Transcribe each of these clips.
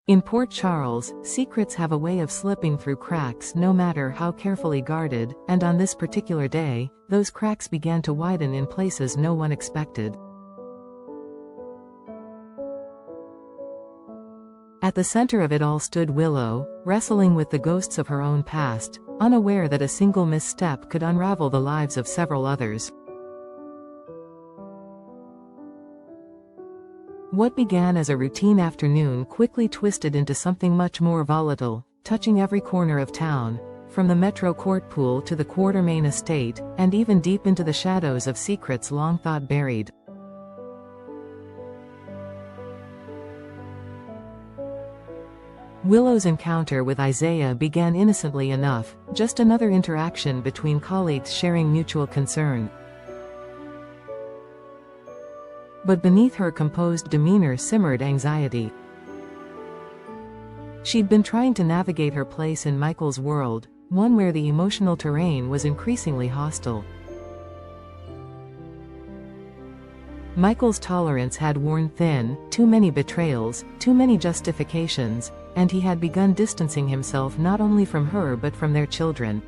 In Port Charles, secrets have a way of slipping through cracks no matter how carefully guarded, and on this particular day, those cracks began to widen in places no one expected. At the center of it all stood Willow, wrestling with the ghosts of her own past, unaware that a single misstep could unravel the lives of several others. What began as a routine afternoon quickly twisted into something much more volatile, touching every corner of town, from the Metro Court Pool to the Quartermain Estate, and even deep into the shadows of secrets long thought buried. Willow's encounter with Isaiah began innocently enough, just another interaction between colleagues sharing mutual concern. But beneath her composed demeanor simmered anxiety. She'd been trying to navigate her place in Michael's world, one where the emotional terrain was increasingly hostile. Michael's tolerance had worn thin, too many betrayals, too many justifications, and he had begun distancing himself not only from her but from their children.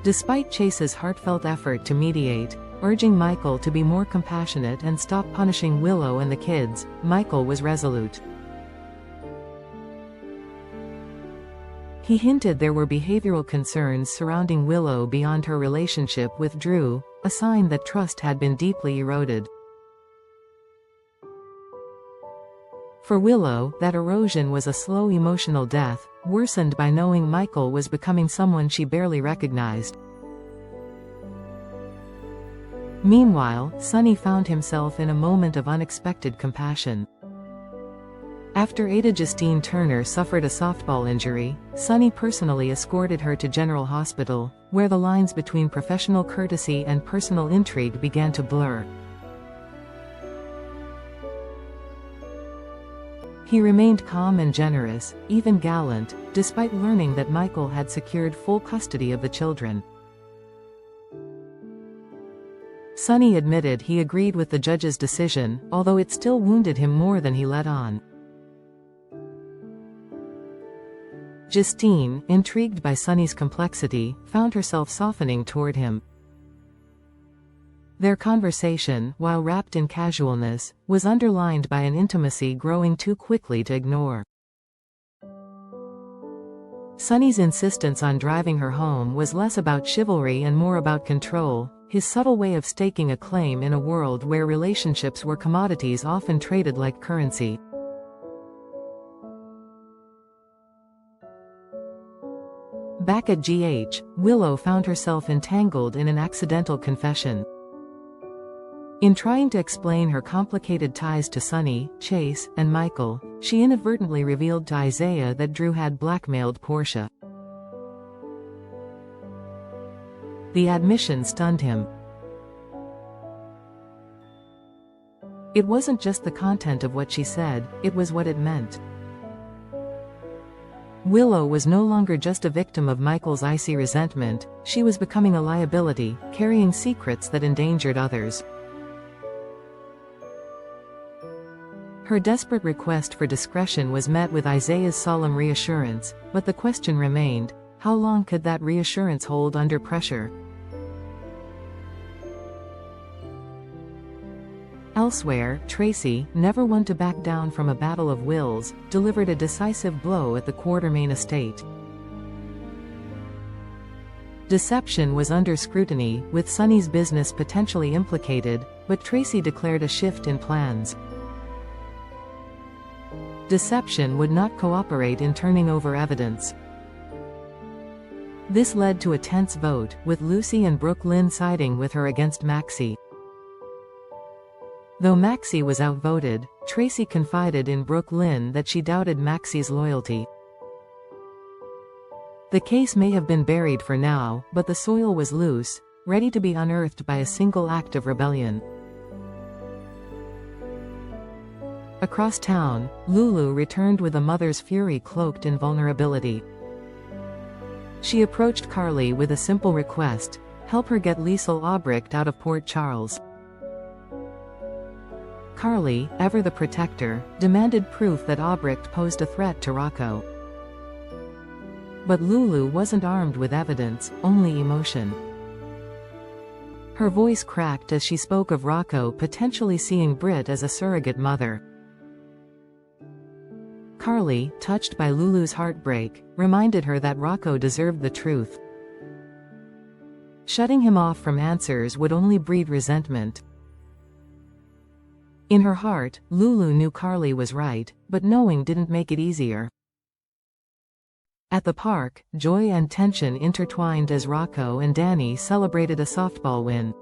Despite Chase's heartfelt effort to mediate, urging Michael to be more compassionate and stop punishing Willow and the kids, Michael was resolute. He hinted there were behavioral concerns surrounding Willow beyond her relationship with Drew, a sign that trust had been deeply eroded. For Willow, that erosion was a slow emotional death, worsened by knowing Michael was becoming someone she barely recognized. Meanwhile, Sonny found himself in a moment of unexpected compassion. After Ada Justine Turner suffered a softball injury, Sonny personally escorted her to General Hospital, where the lines between professional courtesy and personal intrigue began to blur. He remained calm and generous, even gallant, despite learning that Michael had secured full custody of the children. Sonny admitted he agreed with the judge's decision, although it still wounded him more than he let on. Justine, intrigued by Sonny's complexity, found herself softening toward him. Their conversation, while wrapped in casualness, was underlined by an intimacy growing too quickly to ignore. Sonny's insistence on driving her home was less about chivalry and more about control, his subtle way of staking a claim in a world where relationships were commodities often traded like currency. Back at GH, Willow found herself entangled in an accidental confession. In trying to explain her complicated ties to Sonny, Chase, and Michael, she inadvertently revealed to Isaiah that Drew had blackmailed Portia. The admission stunned him. It wasn't just the content of what she said, it was what it meant. Willow was no longer just a victim of Michael's icy resentment, she was becoming a liability, carrying secrets that endangered others. Her desperate request for discretion was met with Isaiah's solemn reassurance, but the question remained, how long could that reassurance hold under pressure? Elsewhere, Tracy, never one to back down from a battle of wills, delivered a decisive blow at the Quartermain estate. Deception was under scrutiny, with Sonny's business potentially implicated, but Tracy declared a shift in plans. Deception would not cooperate in turning over evidence. This led to a tense vote, with Lucy and Brooke Lynn siding with her against Maxie. Though Maxie was outvoted, Tracy confided in Brooke Lynn that she doubted Maxie's loyalty. The case may have been buried for now, but the soil was loose, ready to be unearthed by a single act of rebellion. Across town, Lulu returned with a mother's fury cloaked in vulnerability. She approached Carly with a simple request: help her get Liesl Albrecht out of Port Charles. Carly, ever the protector, demanded proof that Albrecht posed a threat to Rocco. But Lulu wasn't armed with evidence, only emotion. Her voice cracked as she spoke of Rocco potentially seeing Britt as a surrogate mother. Carly, touched by Lulu's heartbreak, reminded her that Rocco deserved the truth. Shutting him off from answers would only breed resentment. In her heart, Lulu knew Carly was right, but knowing didn't make it easier. At the park, joy and tension intertwined as Rocco and Danny celebrated a softball win.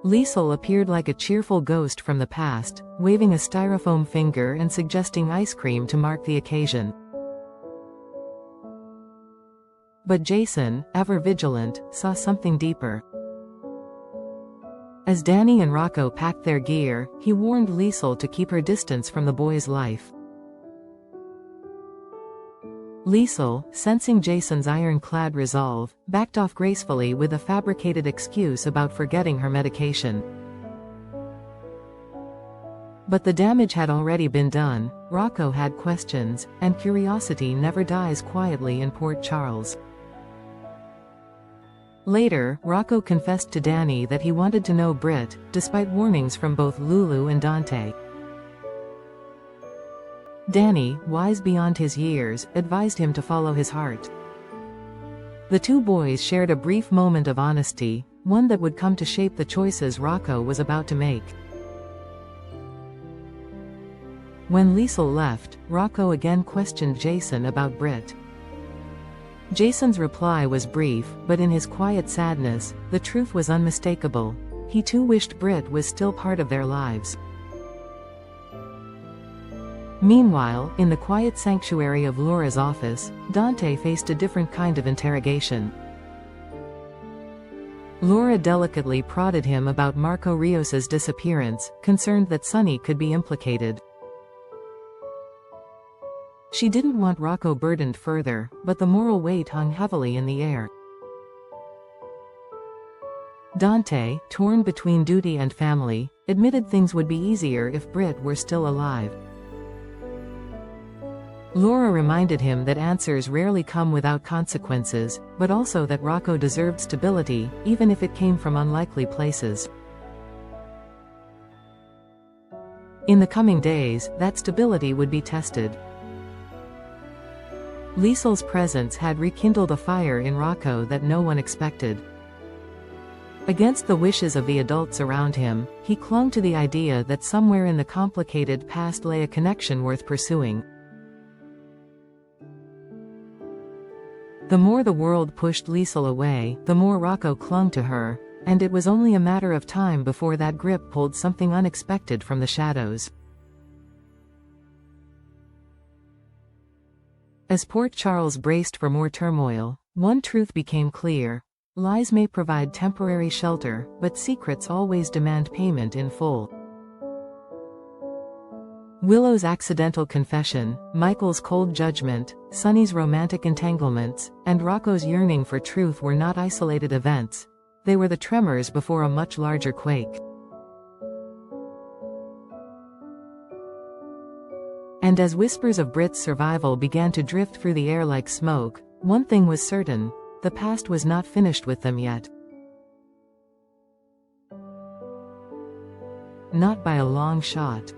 Liesel appeared like a cheerful ghost from the past, waving a styrofoam finger and suggesting ice cream to mark the occasion. But Jason, ever vigilant, saw something deeper. As Danny and Rocco packed their gear, he warned Liesel to keep her distance from the boy's life. Liesel, sensing Jason's ironclad resolve, backed off gracefully with a fabricated excuse about forgetting her medication. But the damage had already been done. Rocco had questions, and curiosity never dies quietly in Port Charles. Later, Rocco confessed to Danny that he wanted to know Britt, despite warnings from both Lulu and Dante. Danny, wise beyond his years, advised him to follow his heart. The two boys shared a brief moment of honesty, one that would come to shape the choices Rocco was about to make. When Liesel left, Rocco again questioned Jason about Britt. Jason's reply was brief, but in his quiet sadness, the truth was unmistakable. He too wished Britt was still part of their lives. Meanwhile, in the quiet sanctuary of Laura's office, Dante faced a different kind of interrogation. Laura delicately prodded him about Marco Rios's disappearance, concerned that Sonny could be implicated. She didn't want Rocco burdened further, but the moral weight hung heavily in the air. Dante, torn between duty and family, admitted things would be easier if Britt were still alive. Laura reminded him that answers rarely come without consequences, but also that Rocco deserved stability, even if it came from unlikely places. In the coming days, that stability would be tested. Liesel's presence had rekindled a fire in Rocco that no one expected. Against the wishes of the adults around him, he clung to the idea that somewhere in the complicated past lay a connection worth pursuing. The more the world pushed Liesel away, the more Rocco clung to her, and it was only a matter of time before that grip pulled something unexpected from the shadows. As Port Charles braced for more turmoil, one truth became clear. Lies may provide temporary shelter, but secrets always demand payment in full. Willow's accidental confession, Michael's cold judgment, Sonny's romantic entanglements, and Rocco's yearning for truth were not isolated events. They were the tremors before a much larger quake. And as whispers of Britt's survival began to drift through the air like smoke, one thing was certain: the past was not finished with them yet. Not by a long shot.